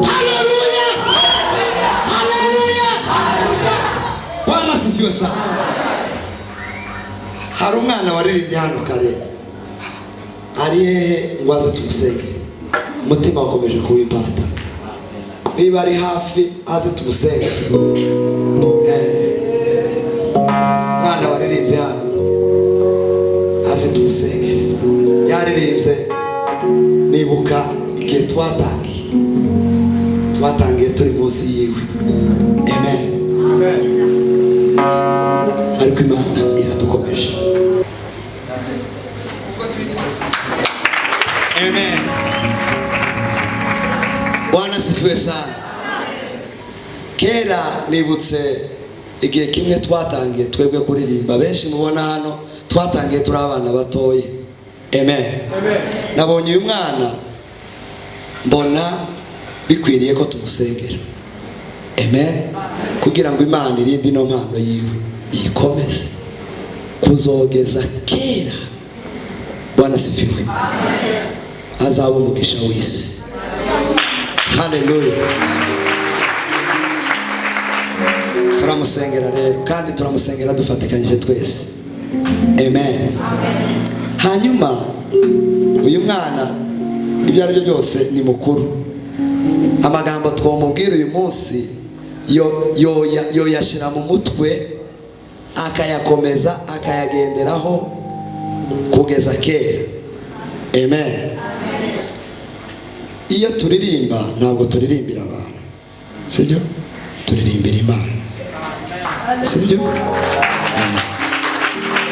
Haleluya, haleluya. Bwana asifiwe sana. Hari umwana waririmbye hano kare, ari hehe ngo aze tumusenge, umutima wakomeje kuwimbata. Niba ari hafi aze tumusenge. Mwana waririmbye hano aze tumusenge. Yaririmbye nibuka igihe twatangiye turi munsi yiwe. Amen. Ariko Imana iradukomeje. Amen. Bwana asifiwe sana. Kera nibutse igihe kimwe twatangiye twebwe kuririmba, benshi mubona hano twatangiye turi abana batoye. Amen. Nabonye uyu mwana mbona bikwiriye ko tumusengera. Amen. Kugira ngo Imana irinde ino mpano yiwe ikomeze kuzogeza kera. Bwana asifiwe. Azaba umugisha w'isi. Haleluya. Turamusengera rero, kandi turamusengera dufatikanyije twese. Amen. Hanyuma uyu mwana ibyo ari byo byose ni mukuru. Amagambo twomubwira uyu munsi yo yashira mu mutwe akayakomeza akayagenderaho kugeza kera. Amen. Iyo turirimba ntabwo turirimbira abantu, sibyo? Turirimbira Imana, sibyo?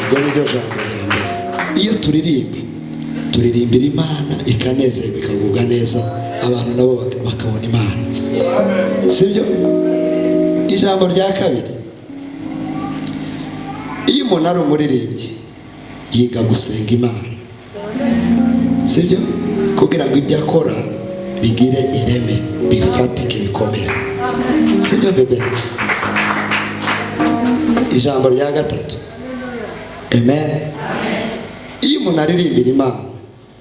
Ibyo ni byo jambo rya mbere. Iyo turirimbira Imana ikanezerwa ikagubwa neza, abantu nabo bakabona Imana, sibyo? Ijambo rya kabiri, iyo umuntu ari umuririmbyi yiga gusenga Imana, sibyo? Kugira ngo ibyo akora bigire ireme, bifatike, bikomere, sibyo bebe? Ijambo rya gatatu, amen. Iyo umuntu aririmbira Imana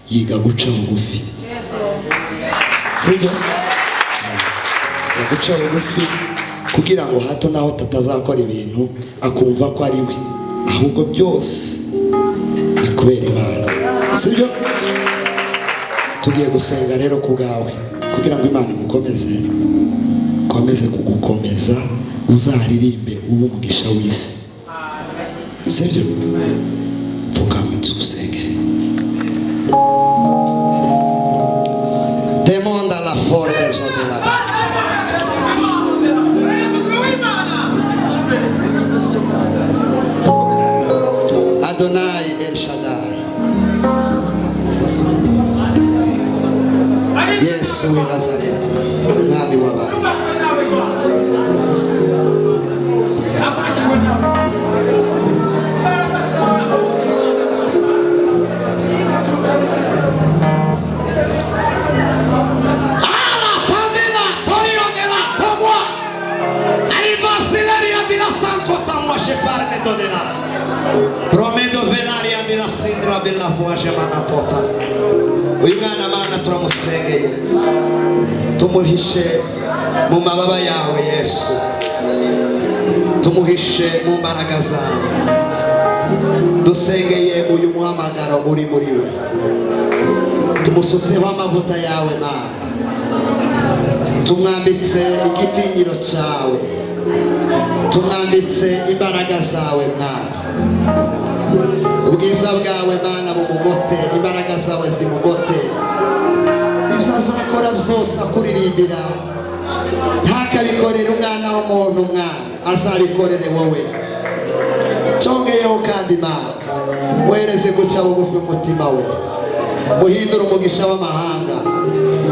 yiga guca bugufi, sibyo? Guca bugufi kugira ngo hato naho tatazakora ibintu akumva ko ari we, ahubwo byose ni kubera Imana, sibyo? Tugiye gusenga rero ku bwawe kugira ngo Imana igukomeze, ikomeze kugukomeza, uzaririmbe ube umugisha w'isi, sibyo? Pfukama tusenge. Demanda la forza della Adonai El Shaddai, Yesu w'i Nazareti, umwami w'abantu. Prometo venaria della sindra bella fuaje mana pota. Uyu mwana Mana turamusengeye, tumuhishe mu mababa yawe Yesu, tumuhishe mu mbaraga zawe. Dusengeye uyu muhamagaro uri muri we, tumusutseho amavuta yawe Mana, tumwambitse igitinyiro cyawe, tumwambitse imbaraga zawe Mana. Ubwiza bwawe Mana bumugote, imbaraga zawe zimugote. Ibyo azakora byose akuririmbira ntakabikorere umwana w'umuntu, Mwana azabikorere wowe. Cyongeyeho kandi Mana muhereze guca bugufi umutima we, muhindure umugisha w'amahanga.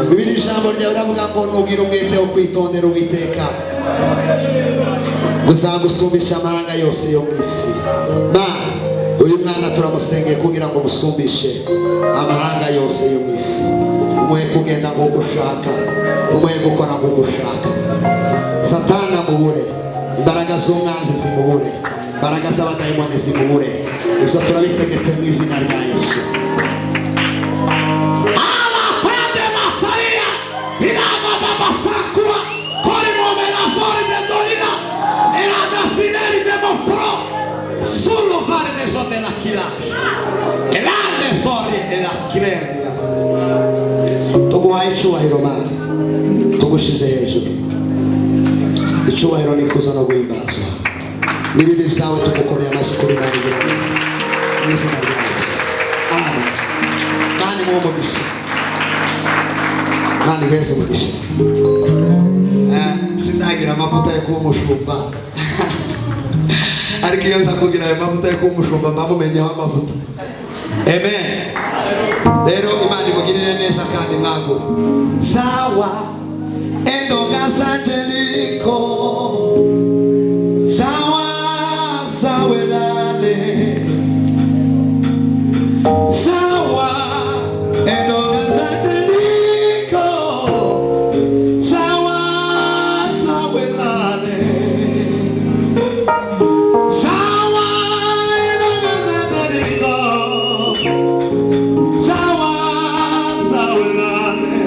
Bibiri ijambo ryawe riravuga ngo nugira umwete wo kwitondera Uwiteka uzagusumbisha amahanga yose yo mu isi. Mana uyu mwana turamusengeye kugira ngo musumbishe amahanga yose yo mu isi. Umuhe kugenda nk'uko ushaka, umuhe gukora nk'uko ushaka. Satana mubure, imbaraga z'umwanzi zimubure, imbaraga z'abadayimoni zimubure. Ibyo turabitegetse mu izina rya Yesu. Ala pande la taria, irama babasa icyubahiro mana tugushize hejuru, icyubahiro n'ikuzo no guhimbazwa n'ibibi byawe tugukomeye amashyi kuri mana igira neza mu izina rya Yesu amen. Kandi mu mugisha kandi wese umugisha sindagira amavuta yo kuba umushumba ariko iyo nza kugira ayo mavuta yo kuba umushumba mbamumenyeho amavuta. Amen. Rero Imana imugirire neza kandi mwagure sawa endonga zanje niko sawa sawe nane sawa endonga zanje niko sawa sawe nane sawa endonga zanje niko sawa sawe nane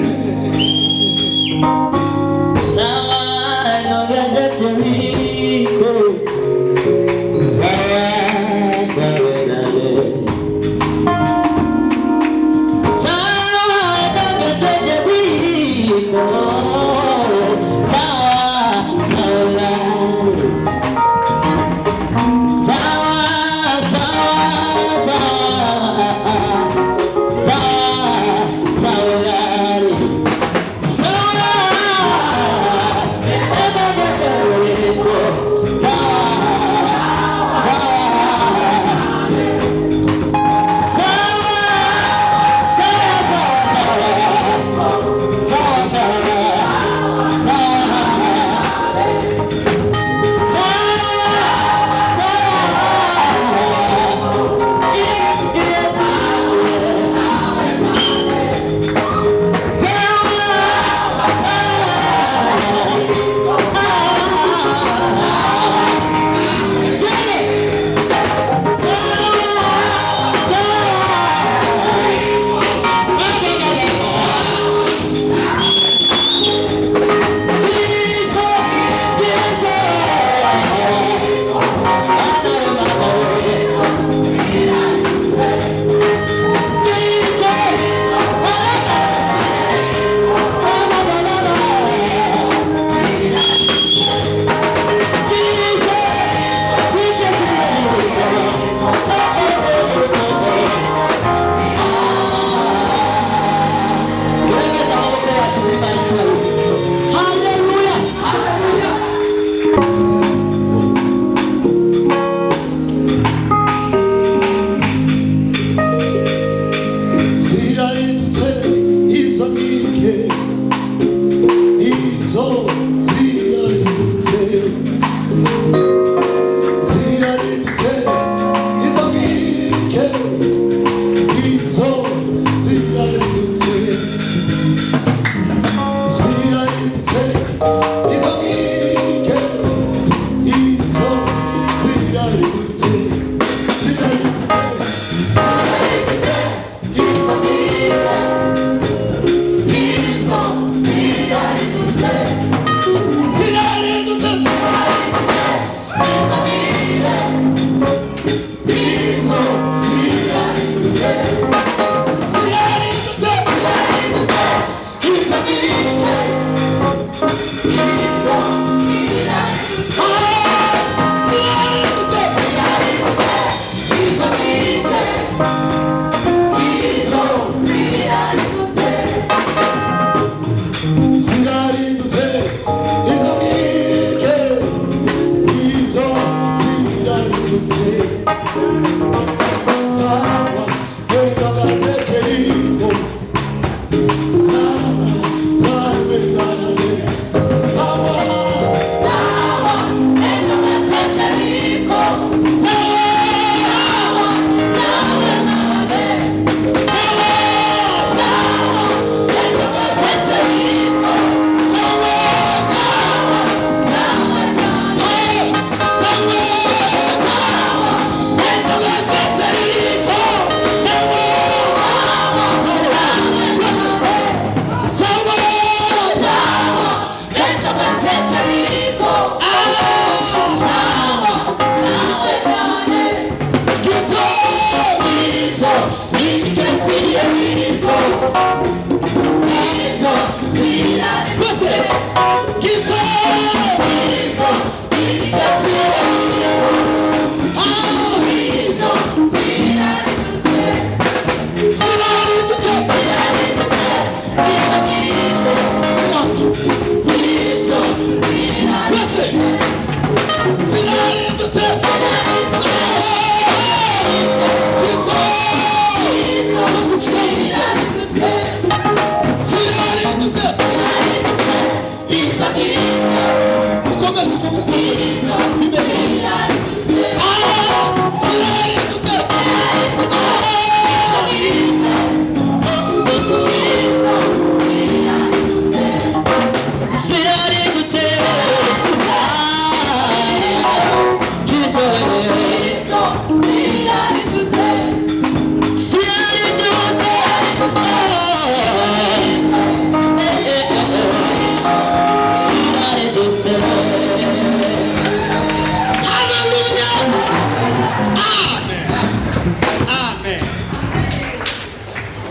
Hey!